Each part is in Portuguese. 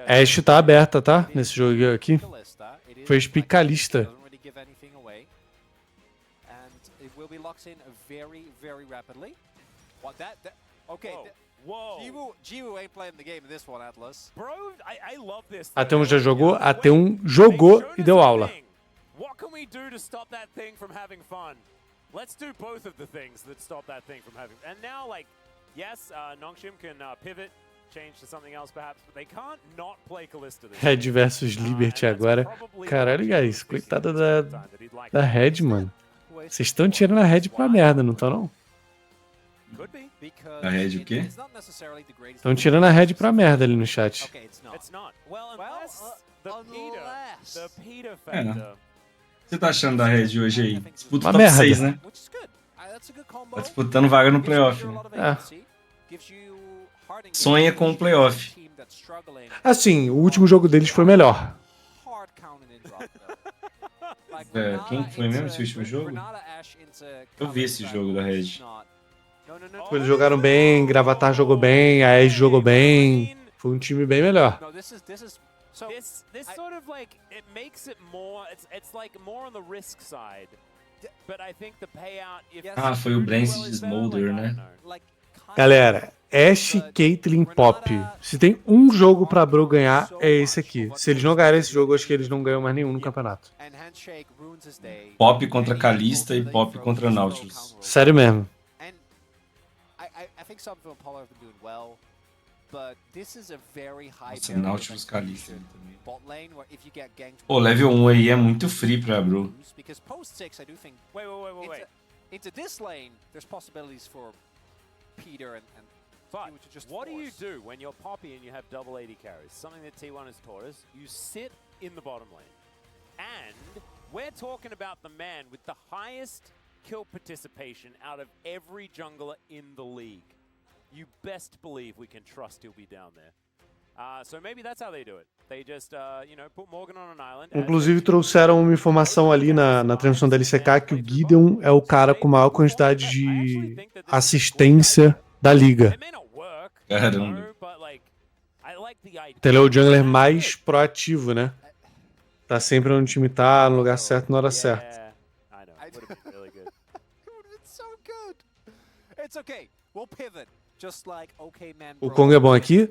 Ashe tá aberta, tá? Nesse jogo aqui. First pick Kalista. A T1 já jogou, a T1 jogou e deu aula. What can we do to stop that thing from having fun? Let's do both of the things that stop that thing from having. And now, like, yes, Nongshim can pivot, change to something else perhaps, but they can't not play Kalista. Red versus Liberty agora. Caralho, guys, coitada da Red, mano. Vocês estão tirando a Red pra merda, não estão não? A Red o quê? Estão tirando a Red pra merda ali no chat. É, né? O que você tá achando da Red hoje aí? Disputa Uma top merda. 6, né? Tá disputando vaga no playoff, né? Sonha com o playoff. Assim, o último jogo deles foi melhor. É, quem foi mesmo esse último jogo? Eu vi esse jogo da Red. Eles jogaram bem, Gravatar jogou bem, a Ashe jogou bem. Foi um time bem melhor. This sort of like it makes it more it's like more on the risk side. But I think the payout if Foi o Brance de Smolder, né? Galera, Ashe, Caitlyn, Pop. Se tem um jogo pra Bro ganhar, é esse aqui. Se eles não ganharem esse jogo, acho que eles não ganham mais nenhum no campeonato. Pop contra Kalista e Pop contra Nautilus. Sério mesmo. Nossa, Nautilus Kalista também. Pô, level 1 aí é muito free pra Bro. Wait. Into this lane, there's possibilities for Peter and but what do you do when you're Poppy and you have double AD carries? Something that T1 has taught us. You sit in the bottom lane. And we're talking about the man with the highest kill participation out of every jungler in the league. You best believe we can trust he'll be down there. So maybe that's how they do it. They just, put Morgan on an island. Inclusive trouxeram uma informação ali na transmissão da LCK que o Gideon é o cara com maior quantidade de assistência da liga. Caramba. Ele é o jungler mais proativo, né? Tá sempre onde o time tá, no lugar certo, na hora certa. O Kong é bom aqui?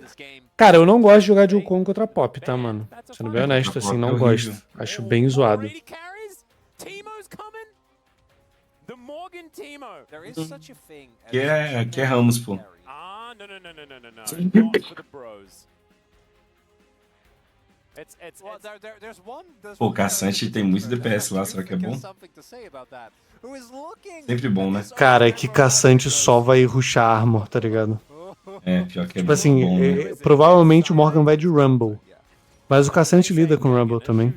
Cara, eu não gosto de jogar de Wukong contra Pop, tá, mano? Sendo bem honesto, assim, não gosto. Acho bem zoado. Que é Ramos, pô. Pô, o Caçante tem muito DPS lá, será que é bom? Sempre bom, né? Cara, é que Caçante só vai rushar Armor, tá ligado? É, pior que é Tipo assim, bom, né? provavelmente o Morgan vai de Rumble. Mas o Caçante lida com Rumble também.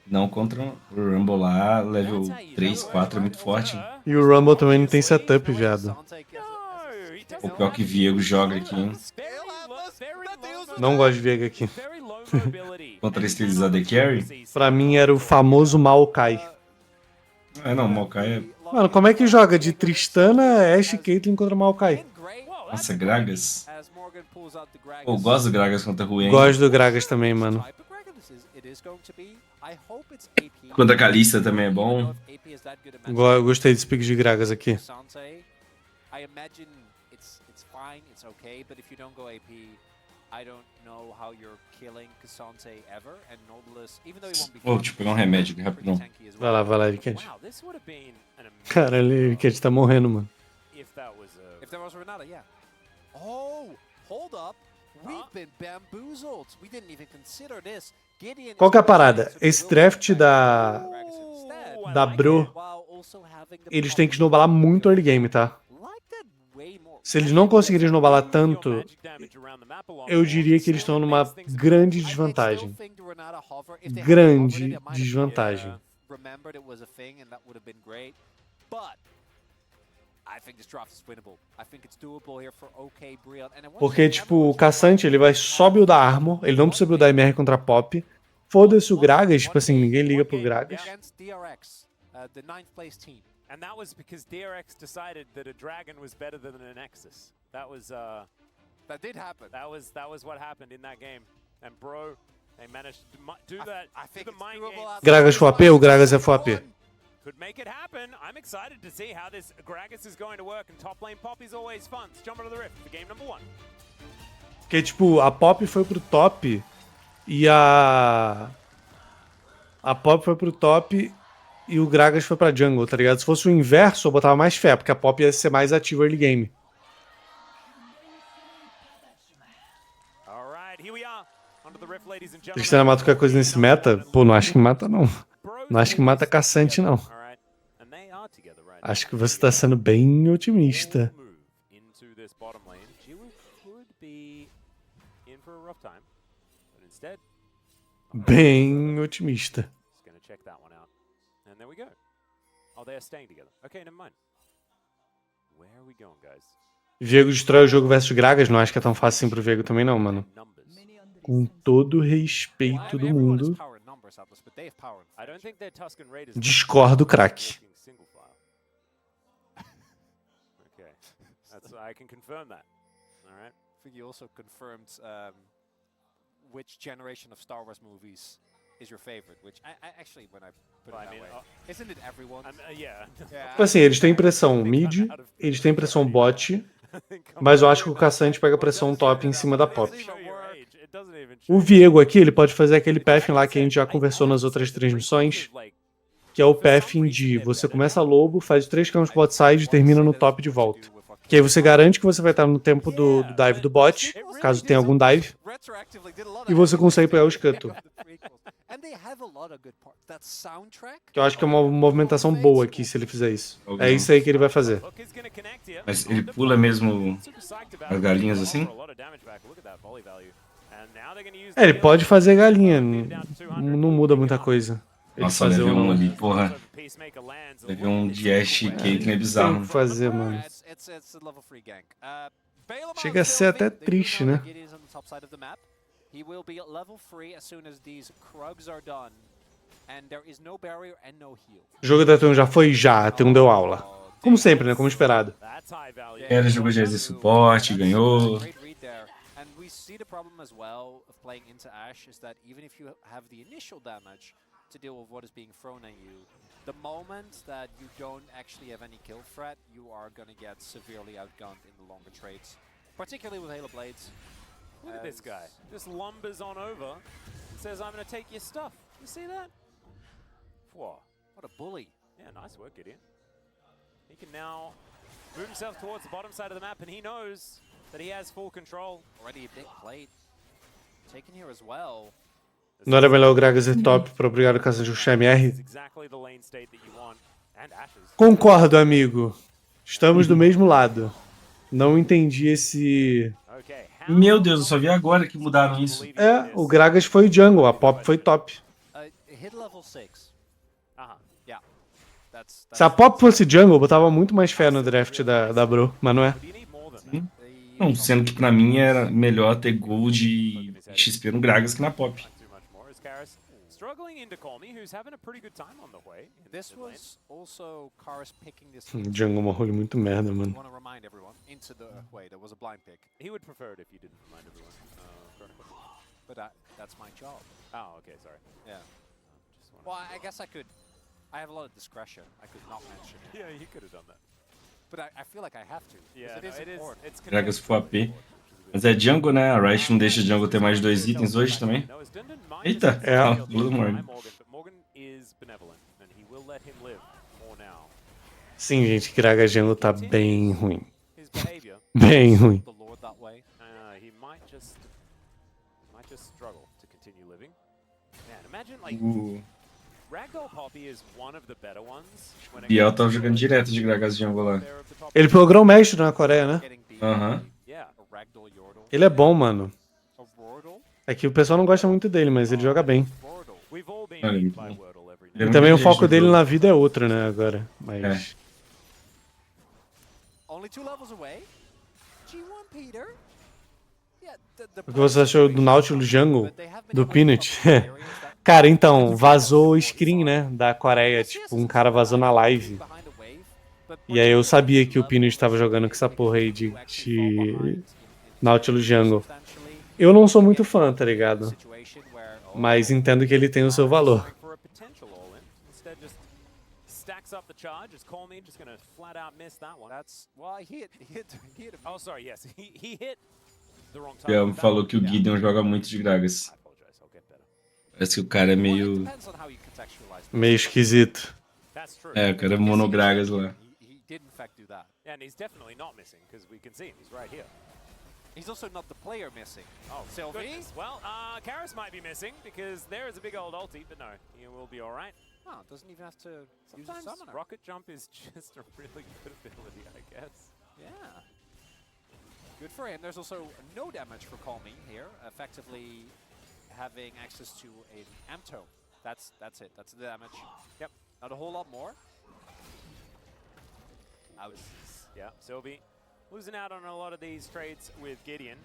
Não, contra o Rumble lá, level 3, 4 é muito forte. Né? E o Rumble também não tem setup, viado. O pior que Viego joga aqui, hein? Não gosto de Viego aqui. Contra esse AD Carry? Pra mim era o famoso Maokai. Não, Maokai é... Mano, como é que joga de Tristana, Ashe e Caitlyn contra Maokai? Nossa, Gragas. Pô, gosto do Gragas contra Ruin. Gosto do Gragas também, mano. Contra Kalista também é bom. Gostei desse pick de Gragas aqui. Deixa eu pegar um remédio aqui rapidão. Vai lá, Eriked. Caralho, Eriked tá morrendo, mano. Qual que é a parada? Esse draft da Bro, eles têm que snowballar muito early game, tá? Se eles não conseguirem snowballar tanto, eu diria que eles estão numa grande desvantagem. Grande desvantagem. Porque, tipo, o Caçante, ele vai só buildar Armor, ele não precisa buildar MR contra Pop. Foda-se o Gragas, tipo assim, ninguém liga pro Gragas. the 9th place team. And that was because DRX decided that a dragon was better than a Nexus. That was that did happen. That was what happened in that game. And bro, they managed to do that. I think the mind game. Gragas full AP ou Gragas é full AP? Could make it happen. I'm excited to see how this Gragas is going to work. And top lane Pop is always fun. Let's jump into the rift for game number 1. Porque, tipo, a Pop foi pro top e a Pop foi pro top e o Gragas foi pra jungle, tá ligado? Se fosse o inverso, eu botava mais fé, porque a Pop ia ser mais ativa early game. Cristiano mata qualquer coisa nesse meta? Pô, não acho que mata, não. Não acho que mata caçante, não. Acho que você tá sendo bem otimista. Bem otimista. Viego destrói o jogo versus Gragas. Não acho que é tão fácil assim pro Viego também não, mano. Com todo o respeito do mundo. Discordo, craque. I can confirm that. All right. I think you also confirmed which generation of Star Wars movies is your favorite. Which I actually, when I put it that way, isn't it everyone? Yeah. Tipo assim, eles têm pressão mid, eles têm pressão bot, mas eu acho que o caçante pega pressão top em cima da Pop. O Viego aqui, ele pode fazer aquele pathing lá que a gente já conversou nas outras transmissões, que é o pathing de você começa lobo, faz 3 campos bot side e termina no top de volta. Que aí você garante que você vai estar no tempo do dive do bot, caso tenha algum dive, e você consegue pegar o Scuttle. Que eu acho que é uma movimentação boa aqui se ele fizer isso. É isso aí que ele vai fazer. Mas ele pula mesmo as galinhas assim? É, ele pode fazer galinha, não muda muita coisa. Nossa, levei um ali, porra. Levei um de Ash Caitlyn, é bizarro. Tem que fazer, mano. Chega a ser até triste, né? O jogo da T1 já foi? Já. A T1 deu aula. Como sempre, né? Como esperado. Ele jogou de suporte, ganhou. See the problem as well of playing into Ashe is that even if you have the initial damage to deal with what is being thrown at you, the moment that you don't actually have any kill threat, you are gonna get severely outgunned in the longer trades, particularly with Halo Blades. Look at this guy, just lumbers on over and says, I'm gonna take your stuff. You see that? Whoa, what a bully. Yeah, nice work, Gideon. He can now move himself towards the bottom side of the map, and he knows that he has full control. Already a big plate taken here as well. Não era melhor o Gragas ir top para obrigar o caçante a puxar MR? Concordo, amigo. Estamos do mesmo lado. Não entendi esse... Meu Deus, eu só vi agora que mudaram isso. É, o Gragas foi jungle, a Pop foi top. Se a Pop fosse jungle, eu botava muito mais fé no draft da Bro, mas não é. Não, sendo que pra mim era melhor ter gold e XP no Gragas que na Pop. Jungle é uma role muito merda, mano. I have a lot of discretion. I could not mention. Yeah, you could have done that. But I feel like I have to. Yeah, it is. Gragas full AP. Mas é jungle, né? A Riot não deixa jungle ter mais 2 itens hoje também. Eita! É. Blue Morgan. Sim, gente, Gragas jungle tá bem ruim. Bem ruim. Biel tava jogando direto de Gragas jungle lá. Ele pegou o grão-mestre na Coreia, né? Aham. Ele é bom, mano. É que o pessoal não gosta muito dele, mas ele joga bem. E também o foco dele na vida é outro, né, agora. Mas... O que você achou do Nautilus Jungle? Do Peanut? Cara, então, vazou o screen, né, da Coreia. Tipo, um cara vazou na live. E aí eu sabia que o Pino estava jogando com essa porra aí de Nautilus Jungle. Eu não sou muito fã, tá ligado? Mas entendo que ele tem o seu valor. Stacks up the charge as Colmy just gonna flat out miss that one. That's well, he hit. Oh, sorry, yes, he hit the wrong time. Já falou que o Gideon joga muito de Gragas. Parece que o cara é meio esquisito. É, o cara é monogragas lá. He did in fact do that. And he's definitely not missing because we can see him. He's right here. He's also not the player missing. Oh, Sylvie? Well, Karras might be missing because there is a big old ulti, but no, he will be all right. Oh, doesn't even have to use a summoner. Rocket jump is just a really good ability, I guess. Yeah. Good for him. There's also no damage for Calming here, effectively having access to an Amto. That's it. That's the damage. Yep. Not a whole lot more. Yeah, Sylvie losing out on a lot of these trades with Gideon.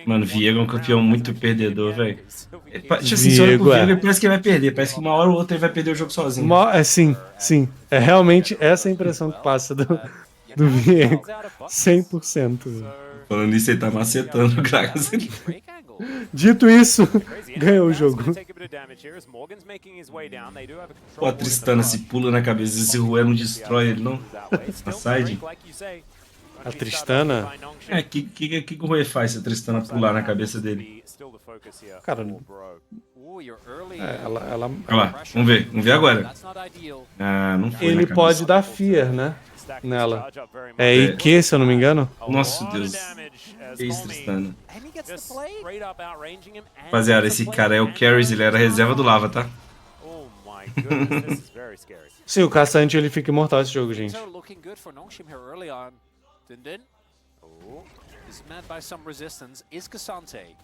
Mano, Viego é um campeão muito perdedor, velho. Tipo assim, se olha pro Viego, ele parece que vai perder. Parece que uma hora ou outra ele vai perder o jogo sozinho. Sim. É realmente essa a impressão que passa do Viego. 100%. Falando nisso, ele tá macetando o Gragas. Dito isso, ganhou o jogo. Pô, a Tristana se pula na cabeça. Esse Rué não destrói ele, não? A side. A Tristana? É, que o Rué faz se a Tristana pular na cabeça dele? Cara, ela... Olha lá, vamos ver agora. Ah, não foi. Ele pode dar Fear, né? Nela. É IQ, se eu não me engano. Nossa, Deus. Que isso, Tristana. Rapaziada, esse cara é o Karras, ele era a reserva do Lava, tá? Sim, o Caçante ele fica imortal esse jogo, gente. Is met by some resistance. Is Cassante.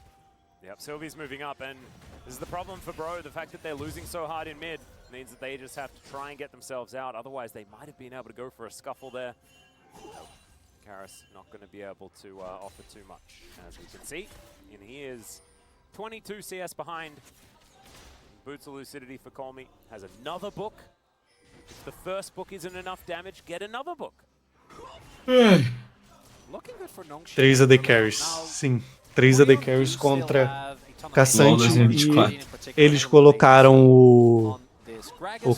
Yep, Sylvie's moving up, and this is the problem for Bro. The fact that they're losing so hard in mid means that they just have to try and get themselves out. Otherwise, they might have been able to go for a scuffle there. Karras not going to be able to offer too much, as we can see. And he is 22 CS behind. Boots of Lucidity for Colmy. Has another book. If the first book isn't enough damage, get another book. 3 AD Carries, sim. 3 AD Carries contra Caçante e eles colocaram o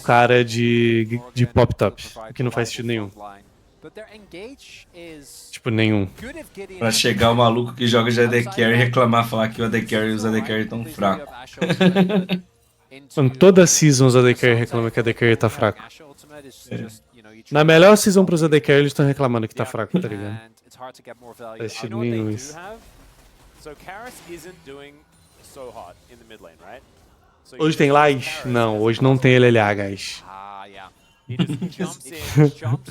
cara de Pop Top, que não faz sentido nenhum. Tipo, nenhum. Pra chegar o maluco que joga de AD Carry e reclamar, falar que o AD Carry e os AD Carry tão fracos. Mano, toda season os AD Carry reclamam que o AD Carry tá fraco. Na melhor season pros AD Carry eles estão reclamando que tá fraco, tá ligado? Faz sentido nenhum isso. Hoje tem Lais? Não, hoje não tem LLA, guys.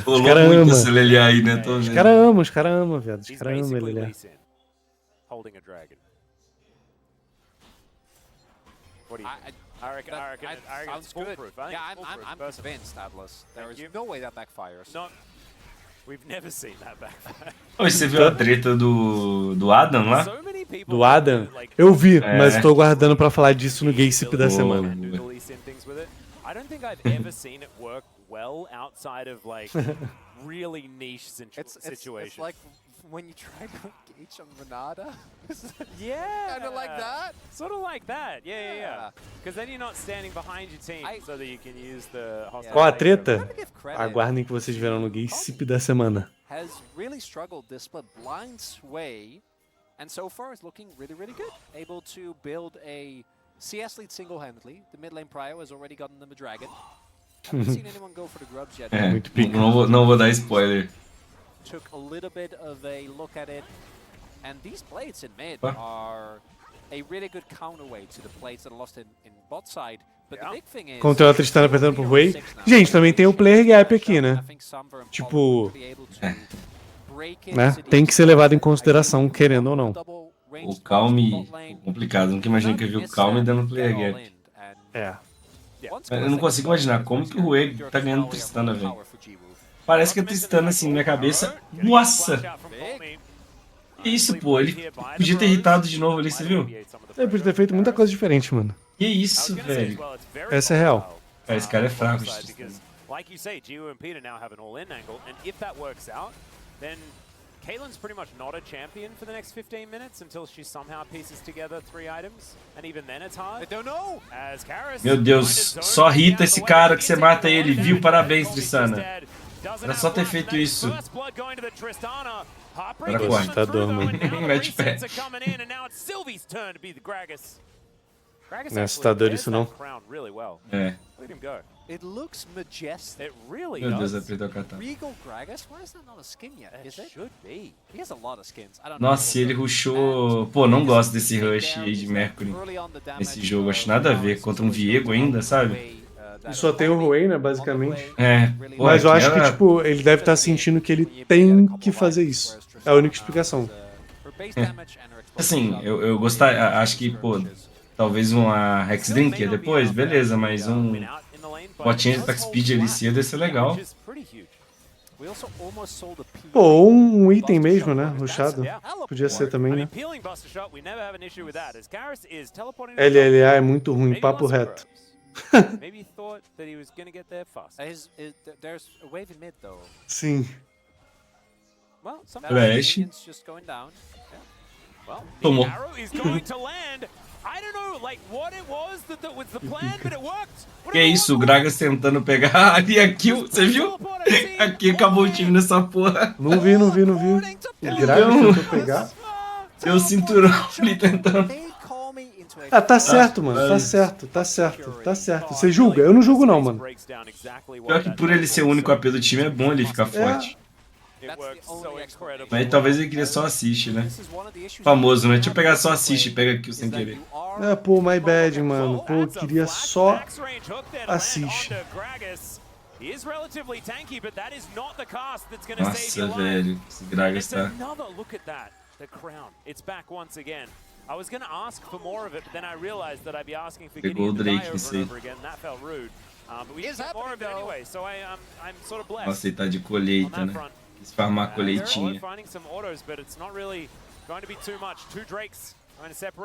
Os caras amam esse LLA aí, né? Os caras amam, viado. Os caras amam LLA. I reckon it's foolproof. I'm convinced, Atlas. There is no way that backfires. No, we've never seen that backfire. Oi, você viu a treta do Adam lá? Do Adam? Eu vi, mas tô guardando pra falar disso no Gaysip da semana. I don't think I've ever seen it work well outside of like really niche situations. It's like when you try to engage on Renata. Yeah, kind of like that. Sort of like that. Yeah. Because then you're not standing behind your team, so that you can use the. Qual a treta? Aguardem que vocês verão no Gaysip da semana. Has really struggled this split blind sway, and so far is looking really good. Able to build a CS lead single-handedly. The mid lane Prio has already gotten them a dragon. Haven't seen anyone go for the grubs yet. Não vou dar spoiler. Took a little bit of a look at it, and these plates in mid are a really good counterweight to the plates that are lost in bot side. But the big thing is, contra a Tristana apertando pro Wei. Gente, também tem o player gap aqui, né? Tipo, né? Tem que ser levado em consideração, querendo ou não. O Calm, complicado. Nunca imaginei que eu vi o Calm dando player gap. Eu não consigo imaginar como que o Rui tá ganhando Tristana, velho. Parece que a Tristana, assim, na minha cabeça, nossa! Isso, pô, ele podia ter irritado de novo ali, você viu? Ele podia ter feito muita coisa diferente, mano. Que isso, velho? Essa é real. Esse cara é fraco. Like you say, Gio and Peter now have an all-in angle, and if that works out, then Caitlyn's pretty much not a champion for the next 15 minutes until she somehow pieces together 3 items, and even then it's hard. I don't know. As Karis, meu Deus, só irrita esse cara que você mata ele, viu? Parabéns, Tristana. Era só ter feito isso. Era assustador, mano. Mete pé. Não é assustador isso, não. É. It looks majestic. It really Meu Deus, does. apertou a katana. Regal Gragas? Why is that not a skin yet? Is it? Should be. He has a lot of skins. I don't Nossa, ele rushou... Pô, não gosto desse rush aí de Mercury nesse jogo. Acho nada a ver. Contra um Viego ainda, sabe? E só tem o Ruey, né, basicamente. É. Pô, mas eu acho que, tipo, ele deve estar sentindo que ele tem que fazer isso. É a única explicação. Assim, eu gostar... Acho que, pô, talvez uma Hex Drink depois, beleza, mas um... botinha de attack speed ali cedo ia ser legal. Pô, um item mesmo, né? Rushado. Podia ser também, né? LLA é muito ruim, papo reto. Sim. Flash. Tomou. Que isso, o Gragas tentando pegar ali a kill, você viu? Aqui acabou o time nessa porra. Não vi. O Gragas tentou pegar. Deu o cinturão ali tentando. Ah, tá certo, mano. Tá certo. Você julga? Eu não julgo não, mano. Pior que por ele ser o único AP do time é bom ele ficar forte. Mas talvez ele queria só assist, né? Famoso, né? Deixa eu pegar só assist e pega kill sem querer. É, pô, my bad, mano. Pô, eu queria só assist. Nossa, velho. Esse Gragas tá... Pegou o Drake nisso aí. Nossa, ele tá de colheita, né? Quis farmar a colheitinha.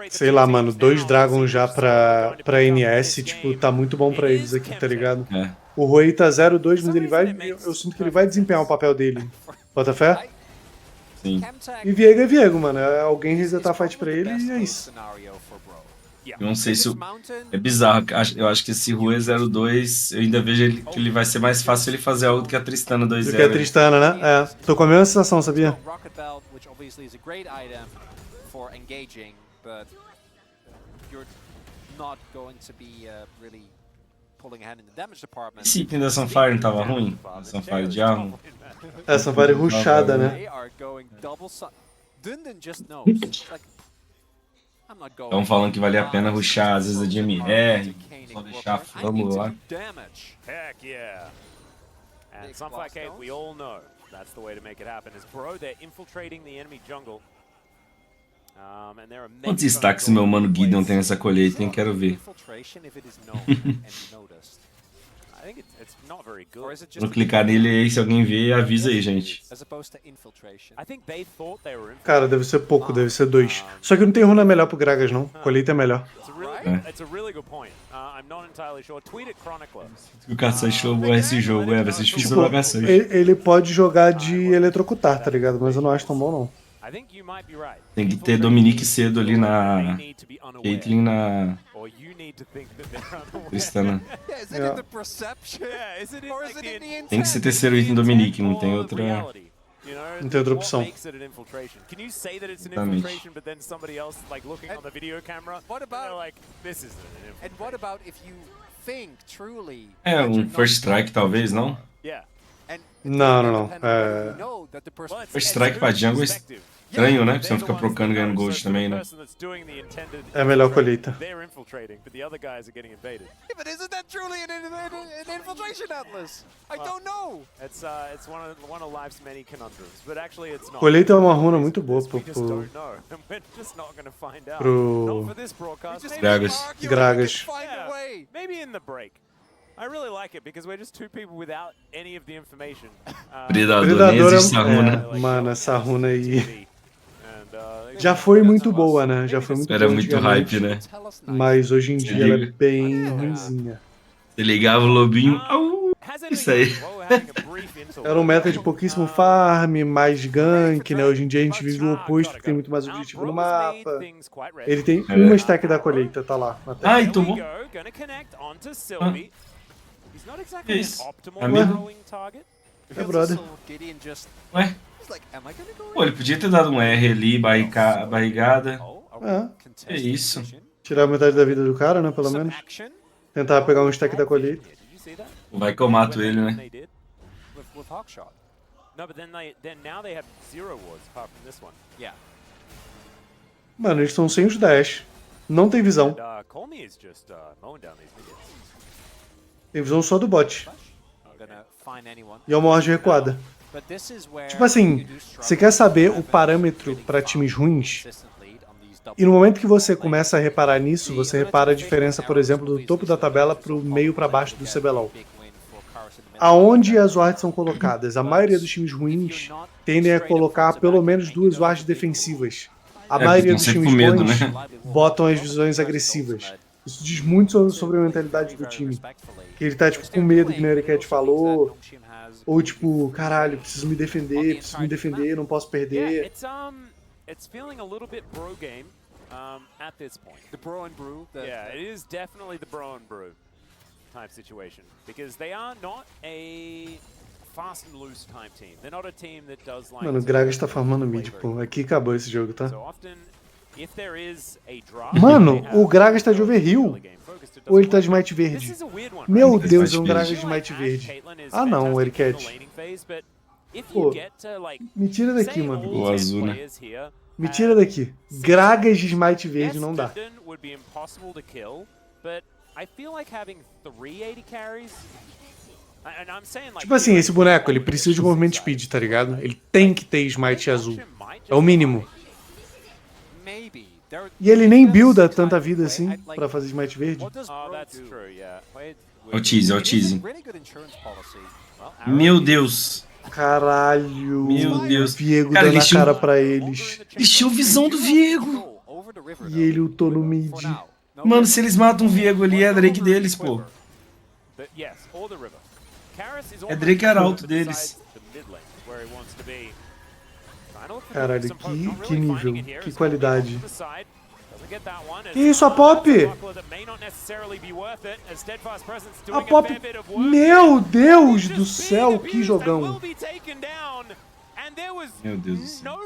Sei lá, mano, 2 Dragons já pra NS, tipo, tá muito bom pra eles aqui, tá ligado? É. O Ruey tá 0-2, mas ele vai... Eu sinto que ele vai desempenhar o papel dele. Bota fé? Sim. E Viego é Viego, mano. É alguém resetar a fight pra ele e é isso. Eu não sei se... É bizarro. Eu acho que esse Rui é 0-2, eu ainda vejo que ele vai ser mais fácil ele fazer algo do que a Tristana 2-0. Do que a Tristana, né? É. Tô com a mesma sensação, sabia? Esse item da Sunfire não tava ruim? A Sunfire de arma? É, Sunfire rushada, né? Estão falando que valia a pena rushar às vezes a de MR, só deixar a flama lá. Quantos destaques meu mano Gideon tem nessa colheita, hein? Quero ver. Vou clicar nele aí, se alguém ver, avisa aí, gente. Cara, deve ser pouco, deve ser 2. Só que não tem runa melhor pro Gragas, não. Colheita é melhor. O Kassai jogou esse jogo, vai ser difícil tipo, jogar Kassai. Ele pode jogar de eletrocutar, tá ligado? Mas eu não acho tão bom, não. Tem que ter Dominique cedo ali na... Caitlyn na... Tristana. Tem que ser terceiro item Dominique, não tem outra... Não tem outra opção. Exatamente. É, um First Strike talvez, não? Não. First Strike pra jungle é estranho, né? Você não fica procando ganhando gold também, né? É a melhor colheita. Colheita é uma runa muito boa pro Gragas. Predador, nem existe essa runa. Mano, essa runa aí. Já foi muito boa, né? Já foi muito Era boa muito hype, né? Mas hoje em dia ela é bem ruinzinha. Você ligava o lobinho... Au! Isso aí. Era um meta de pouquíssimo farm, mais gank, né? Hoje em dia a gente vive o oposto, porque tem muito mais objetivo no mapa. Ele tem uma stack da colheita, tá lá. Ai, tomou. Que isso? Amigo? É, brother. Ué? Pô, ele podia ter dado um R ali, barrigada. Que isso? Tirar metade da vida do cara, né? Pelo menos. Tentar pegar um stack da colheita. Vai que eu mato ele, né? Mano, eles estão sem os dash. Não tem visão. Tem visão só do bot. E é uma horde recuada. Tipo assim, você quer saber o parâmetro para times ruins? E no momento que você começa a reparar nisso, você repara a diferença, por exemplo, do topo da tabela pro meio para baixo do CBLOL. Aonde as wards são colocadas? A maioria dos times ruins tendem a colocar pelo menos 2 wards defensivas. A maioria dos times bons botam as visões agressivas. Isso diz muito sobre a mentalidade do time. Que ele tá tipo com medo, que nem o Ericat falou. Ou tipo, caralho, preciso me defender, não posso perder. It's feeling a little bit bro game at this point. The bro and brew? Yeah, it is definitely the bro and brew type situation. Because they are not a fast and loose type team. They're not a team that does like... Mano, o Gragas tá farmando mid, pô. Aqui acabou esse jogo, tá? Mano, o Gragas tá de overheal. Ou ele tá de Might Verde? Meu Deus, é um Gragas de Might Verde. Ah não, o Ericat. Pô, me tira daqui, mano. O azul, né? Me tira daqui. Gragas de Smite Verde não dá. Tipo assim, esse boneco, ele precisa de movimento speed, tá ligado? Ele tem que ter Smite azul. É o mínimo. E ele nem builda tanta vida assim pra fazer Smite Verde. É o tease. Meu Deus. Caralho. Meu Deus. Viego dando a cara pra eles. Eles tinham visão do Viego. E ele ultou no mid. Mano, se eles matam o Viego ali, é Drake deles, pô. É Drake Arauto deles. Caralho, que nível. Que qualidade. Que isso, a Pop? A Pop... Meu Deus do céu, que jogão. Meu Deus do céu.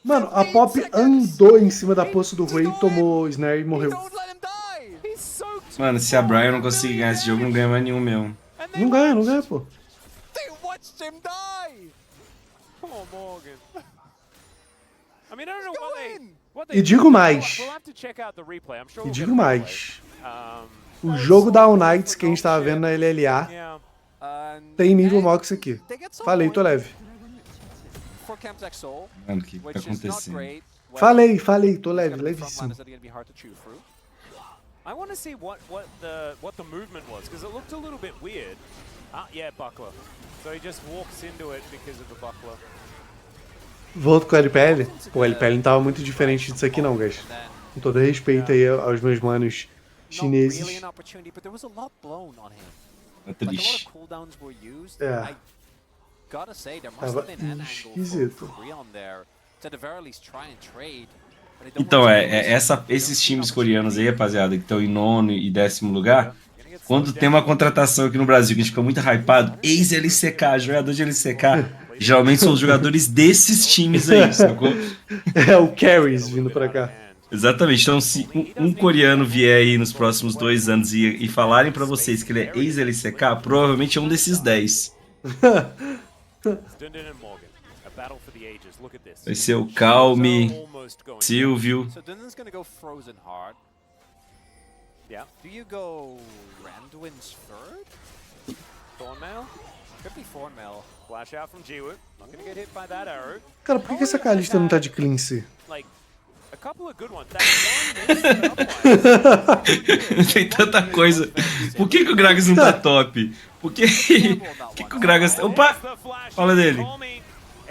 Mano, a Pop andou em cima da poça do Rui, tomou Snare e morreu. Mano, se a Brian não conseguir ganhar esse jogo, não ganha mais nenhum mesmo. Não ganha, pô. E digo mais. O jogo da All Knights que a gente tava vendo na LLA tem nível maior que isso aqui. Falei, tô leve. Mano, o que tá acontecendo? Falei, tô leve, levíssimo. I want to see what the movement was, because it looked a little bit weird. Yeah, buckler. So he just walks into it because of the buckler. Volto com o LPL? Pô, o LPL não tava muito diferente disso aqui não, guys. Com todo respeito aí aos meus manos chineses. É triste. É. Tava esquisito. Então, esses times coreanos aí, rapaziada, que estão em 9º e 10º lugar, quando tem uma contratação aqui no Brasil que a gente fica muito hypado, ex-LCK, jogador de LCK, geralmente são os jogadores desses times aí, sacou? É o Carries vindo pra cá. Exatamente, então se um coreano vier aí nos próximos 2 anos e falarem pra vocês que ele é ex-LCK, provavelmente é um desses 10. Vai ser o Calme, Silvio. Cara, por que essa Kalista não tá de cleanse? Tem tanta coisa. Por que o Gragas não tá top? Por que o Gragas... Opa! Fala dele.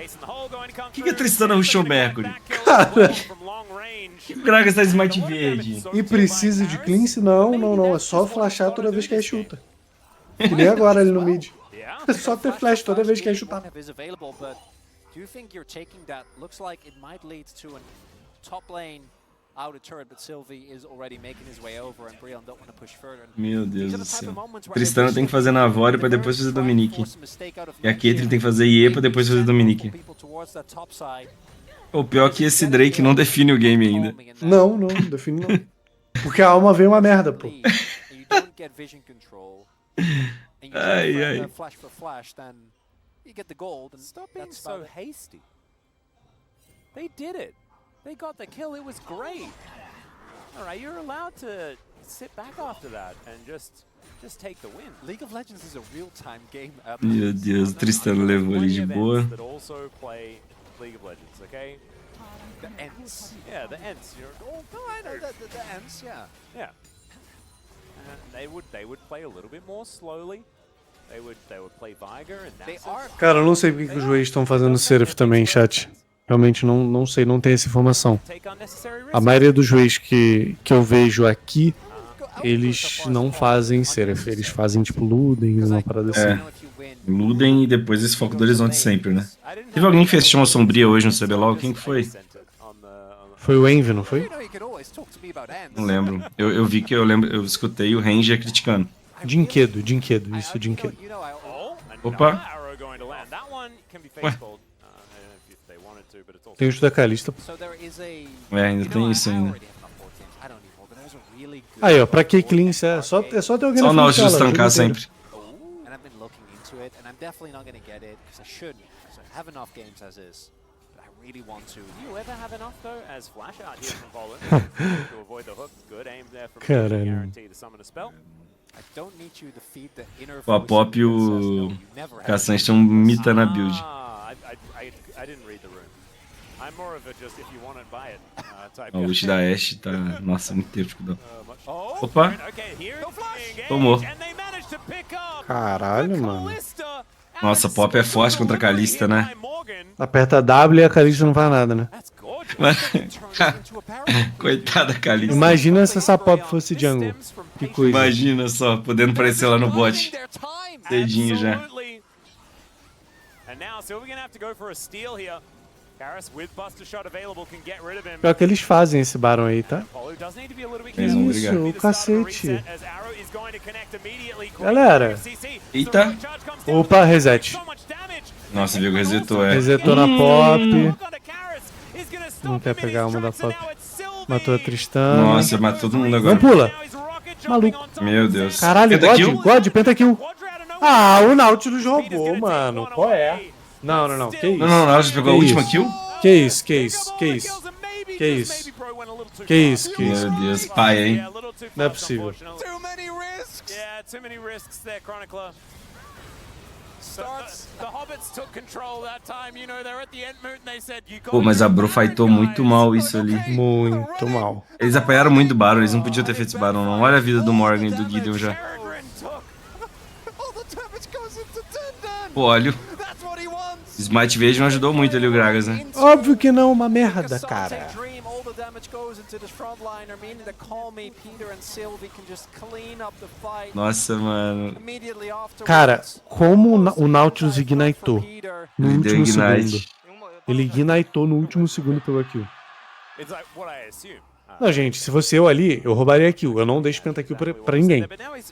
O que a Tristana rushou o Mercury? Cara. O Gragas tá smite verde. E precisa de cleanse? Não. É só flashar toda vez que aí chuta. Que nem agora ali no mid. É só ter flash toda vez que aí chutar. Do you think you're taking that? Looks like it might lead to a top lane out of turret, but Sylvie is already making his way over and Breon don't want to push further. Meu Deus do céu. Tristana tem que fazer Navori pra depois fazer Dominique. E a Caitlyn tem que fazer IE pra depois fazer Dominique. O pior é que esse Drake não define o game ainda. Não define não. Porque a alma veio uma merda, pô. Ai. You get the gold and stop being so hasty. They did it. They got the kill. It was great. All right, you're allowed to sit back after that and just take the win. League of Legends is a real-time game. Meu Deus, o Tristana levou ali de boa. That also play League of Legends, okay? The Ents. Yeah, the Ents. Oh, no, I know the Ents. Yeah. Yeah. They would play a little bit more slowly. They would play Viger and that's Cara, eu não sei porque que os juízes estão fazendo Seraph também, chat. Realmente não sei, não tenho essa informação. A maioria dos juízes que eu vejo aqui, eles não fazem Seraph. Eles fazem tipo Luden, uma parada assim. Luden e depois esse foco do horizonte sempre, né? Teve alguém que fez chama sombria hoje no CBLOL? Quem que foi? Foi o Envy, não foi? Não lembro. Eu vi que eu escutei o Ranger criticando. Dinquedo, isso, Dinquedo. Opa! Ué. Tem o da Kalista. Ainda tem isso ainda. Aí, ó, pra Caitlyn, é só ter alguém Só o na frente Nautilus dela, tancar jogo inteiro. sempre. Really want to. Do you ever have enough though? As Flash out here from Poland to avoid the hook. Good aim there from Caralho. guarantee to summon a spell. I don't need you to feed the inner O Apop e o Cassan estão mitando a build. I didn't read the room. I'm more of a just if you want it, buy it type. O ult da Ashe tá... Nossa, muito tempo de cooldown. Opa! Tomou. Caralho, mano. Nossa, Pop é forte contra a Kalista, né? Aperta W e a Kalista não faz nada, né? Coitada da Kalista. Imagina se essa Pop fosse jungle. Que coisa. Imagina só, podendo aparecer lá no bot. Cedinho já. Pior que eles fazem esse Baron aí, tá? Que isso, o cacete. Galera. Eita. Opa, reset. Nossa, viu que resetou, é. Resetou na Pop. Não quer pegar uma da Pop. Matou a Tristana. Nossa, matou todo mundo agora. Não pula. Maluco. Meu Deus. Caralho, Pentakill? God, Pentakill. Ah, o Nautilus roubou, mano. Qual é? Não. Que isso? Não, Nautilus pegou a última kill? Que isso? Meu Deus, pai, hein? Não é possível. Pô, mas a Bro fightou muito mal isso ali. Muito mal. Eles apanharam muito do Baron, eles não podiam ter feito esse Baron não. Olha a vida do Morgan e do Gideon já. Pô, olha. Smite Verde não ajudou muito ali o Gragas, né? Óbvio que não, uma merda, cara. Nossa, mano. Cara, como o Nautilus ignitou no Ele deu último segundo. Ignite. Ele ignitou no último segundo pelo kill. Não, gente, se fosse eu ali, eu roubaria a kill. Eu não deixo pentakill pra ninguém.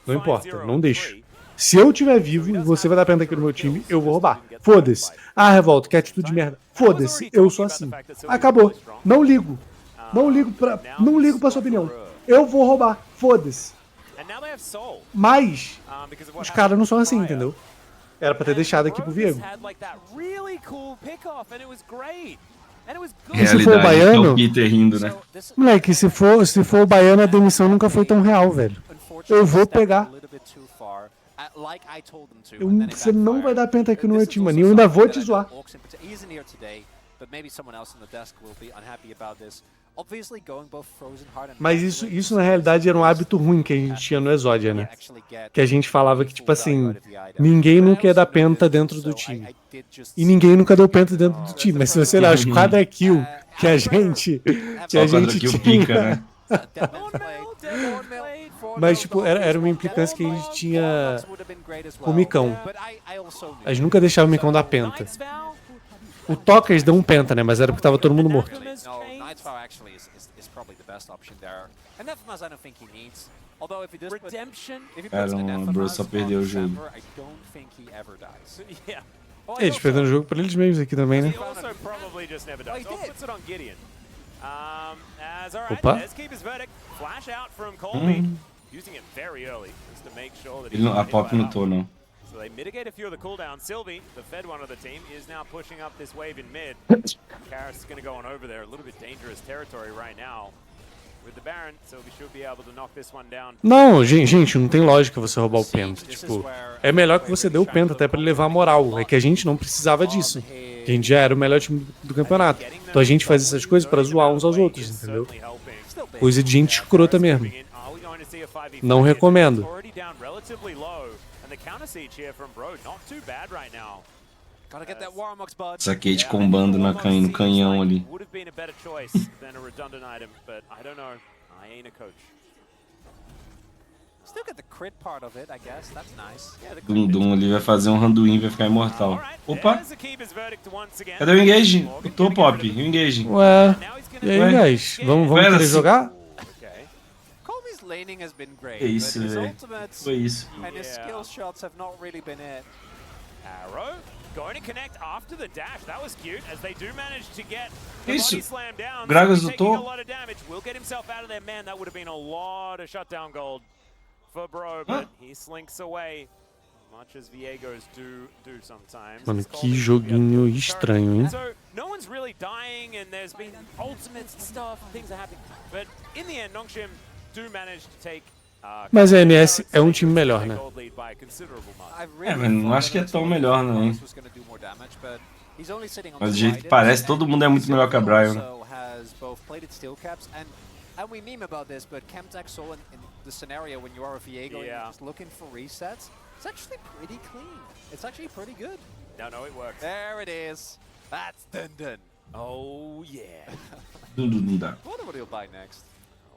Não importa, não deixo. Se eu tiver vivo e você vai dar pentakill no meu time, eu vou roubar. Foda-se. Ah, Revolta, que atitude de merda. Foda-se, eu sou assim. Acabou. Não ligo. Não ligo pra sua opinião. Eu vou roubar. Foda-se. Mas os caras não são assim, entendeu? Era pra ter deixado aqui pro Viego. E se for o Realidade, baiano, é o Peter rindo, né? moleque, se for o baiano, a demissão nunca foi tão real, velho. Eu vou pegar. Você não vai dar pentakill no meu time, mano. E eu ainda vou te zoar. Mas isso na realidade era um hábito ruim que a gente tinha no Exodia, né? Que a gente falava que, tipo assim, ninguém nunca ia dar penta dentro do time. E ninguém nunca deu penta dentro do time. Mas se você olhar os quadra kill que a gente Só quadra kill pica, né? Mas, tipo, era uma implicância que a gente tinha com o Micão. A gente nunca deixava o Micão dar penta. O Tokers deu um penta, né? Mas era porque tava todo mundo morto. Cara, o Bro só perdeu o jogo. Eles perderam o jogo pra eles mesmos aqui também, né? Opa. Ele não, a Pop não tô, não. So they mitigate a few of the cooldowns. Sylvie, the fed one of the team, is now pushing up this wave in mid. Karis is going to go on over there. A little bit dangerous territory right now. With the Baron, Sylvie should be able to knock this one down. Não, gente, não tem lógica você roubar o penta. Tipo, é melhor que você dê o penta até pra ele levar a moral. É que a gente não precisava disso. A gente já era o melhor time do campeonato. Então a gente faz essas coisas pra zoar uns aos outros, entendeu? Coisa de gente escrota mesmo. Não recomendo. Essa Kate combando no canhão ali. Dum ali vai fazer um Randuin, vai ficar imortal. Opa! Cadê o engage? Eu tô Pop, o engage. Ué, e aí, guys? Vamos querer jogar? Que isso, velho. Foi isso. Arrow going to connect after the dash. That was cute as they do manage to get the Isso. body slam down. Gragas So do he's taking a Tô. lot of damage. Will get himself out of there. Man, that would have been a lot of shutdown gold for Bro, but he slinks away. Much as Viegos do sometimes. Mano, que joguinho estranho, hein? So no one's really dying and there's been ultimates and stuff. Things are happening. But in the end, Nongshim do manage to take Mas a NS é um time melhor, né? É, mas não acho que é tão melhor, não, hein? Mas do jeito que parece, todo mundo é muito melhor que a Brian. And we meme about this, but Chemtech Soul in the scenario when you are a Viego and you're just looking for resets, it's actually pretty clean. It's actually pretty good. No, it works. There it is. That's Dun Dun. Oh, yeah. Dundunda. I wonder what he'll buy next.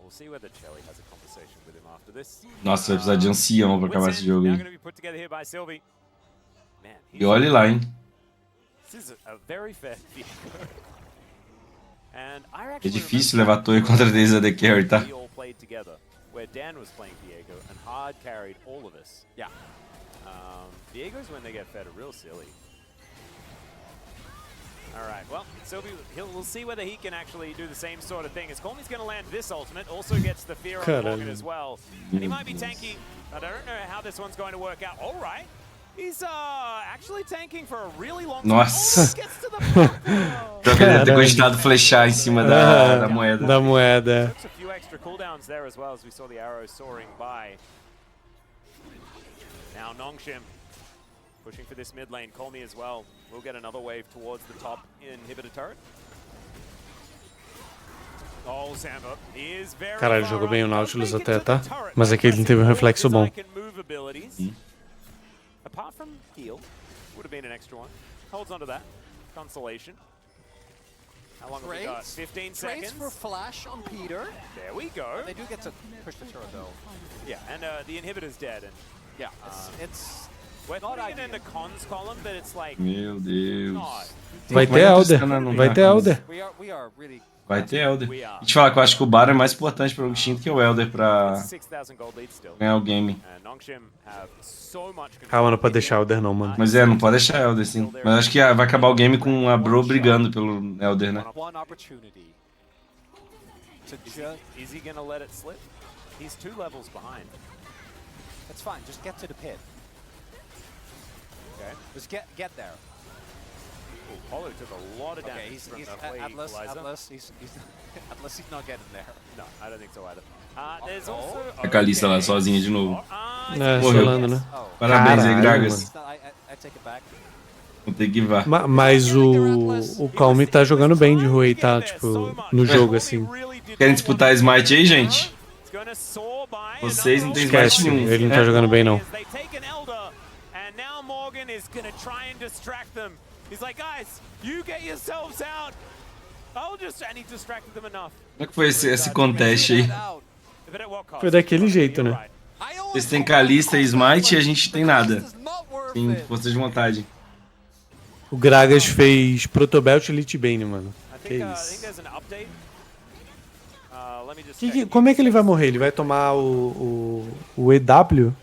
We'll see whether Chelly has a conversation with him after this. Nossa, vai precisar de ancião pra acabar esse jogo Now aí. going to be put together here by Sylvie. Man, E olhe lá, hein? this is a very fair Viego. And I É actually difícil levar torre contra eles a The Carry, tá? we all played together, where Dan was playing Viego and hard carried all of us. Yeah. Viego's when they get fed are real silly. Alright, well, Sylvie, we'll see whether he can actually do the same sort of thing. As Colmy's going to land this ultimate, also gets the fear on Morgan as well. And he might be tanky, but I don't know how this one's going to work out. Alright, he's actually tanking for a really long time. Nossa. Almost gets to the platform. Pior que ele deve ter gostado de flechar em cima da moeda. Da moeda. Took a few extra cooldowns there as well as we saw the arrow soaring by. Now Nongshim pushing for this mid lane. Colmy as well. We'll get another wave towards the top inhibitor turret. Oh, Samba is very Caralho, far jogou bem o up. Nautilus Don't make até, it to the tá? turret. Mas aquele não teve um reflexo bom. Can move abilities. Apart from heal, would have been an extra one. Holds onto that. Consolation. How long have we got? 15 Trades seconds. for flash on Peter. There we go. They do get to push the turret though. Yeah, and the inhibitor's dead. And Yeah, it's we're not putting it in ideal. the cons column, but it's like Meu Deus. not. Vai ter Elder. Vai ter Elder. we are really Vai ter Elder. E te falar que eu acho que o Baron é mais importante para o Genshin do que o Elder pra 6,000 gold lead still. ganhar o game. And Nongshim have so much control. Calma, não pode deixar Elder não, mano. Mas não pode deixar Elder, sim. Mas acho que vai acabar o game com a Bro brigando pelo Elder, né? one opportunity to just. Is he gonna let it slip? He's 2 levels behind. It's fine. Just get to the pit. Okay. Just get there. Ooh, Polo took a lot of damage Okay, he's from the play Atlas. equalizer. Atlas. He's Atlas. He's not getting there. No, I don't think so either. There's also A Kalista lá sozinha de novo. É, Morreu. solando, né? Oh, Parabéns aí, Caralho, Gragas. mano. it's not, I take it back. Vou ter que vá. Mas o Calm tá jogando bem de Rui, tá? Tipo, no jogo, assim. Querem disputar Smite aí, gente? Vocês não tem Smite Esquece, nenhum. ele não tá jogando bem, não. Como é que foi esse contest aí? Foi daquele jeito, né? Vocês têm Kalista e Smite e a gente tem nada. Tem força de vontade. O Gragas fez Protobelt e Elite Bane, mano. Que isso? Como é que ele vai morrer? Ele vai tomar o EW?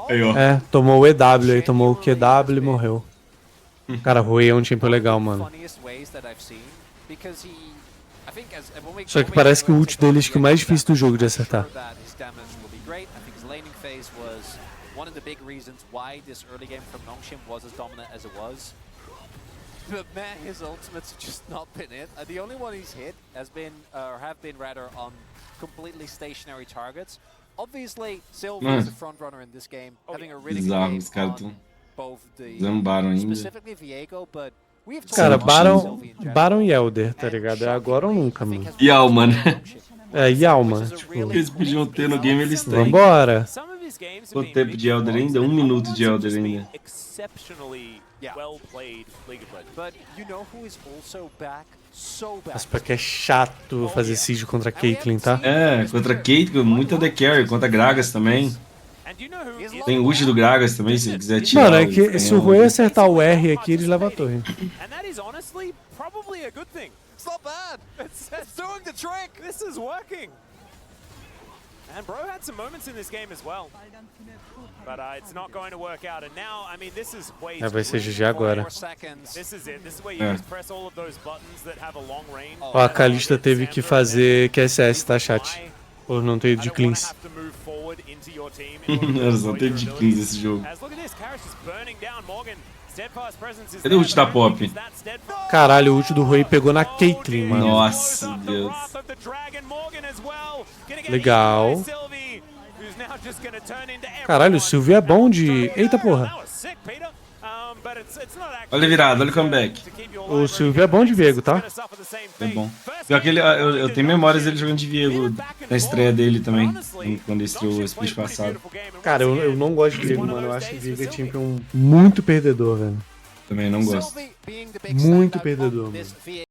Aí, ó. É, tomou o EW, aí tomou o QW e morreu. Cara, Rui é um champion legal, mano. Só que parece que o ult dele é o mais difícil do jogo de acertar. One of the big reasons why this early game from Nongshim was as dominant as it was. But man, his ultimates have just not been it. The only one he's hit has been, or have been rather, on completely stationary targets. Obviously, Silver is the front runner in this game, having a really good Bizarro, os game caras on both the, zambaram ainda. specifically Viego, but we have Cara, talked about Sylvie in general. Baron e Elder, tá ligado? É agora ou nunca, mano. E Alma, né? É, e Alma, tipo... Eles podiam ter no game, eles têm. Vambora. Quanto tempo de Elder ainda? 1 minuto de Elder ainda. But you know who is also back? So back. Mas porque é chato fazer siege contra a Caitlyn, tá? É, contra Kate, muita The Carry, contra Gragas também. Tem ult do Gragas também, se ele quiser tirar. Mano, é que se o Rui acertar o R aqui, eles levam a torre. It's not bad. It's doing the trick. This is working. And Bro had some moments in this game as well. But it's not going to work out. And now, I mean, this is way Vai ser GG agora. This is it. This is where you just press all of those buttons that have a long range. Ó, a Kalista teve que fazer QSS, tá, chat? Por não ter ido de cleans. Era só ter de 15 esse jogo. Cadê o ult da Pop? Caralho, o ult do Rui pegou na Caitlyn, mano. Nossa, Deus. Legal. Caralho, o Sylvie é bom de... Eita porra. Olha a virada, olha o comeback. O Sylvie é bom de Viego, tá? É bom. Pior que eu tenho memórias dele jogando de Viego na estreia dele também, quando ele estreou o split passado. Cara, eu não gosto de Viego, mano. Eu acho que Viego é champion muito perdedor, velho. Também não gosto. Muito perdedor, mano.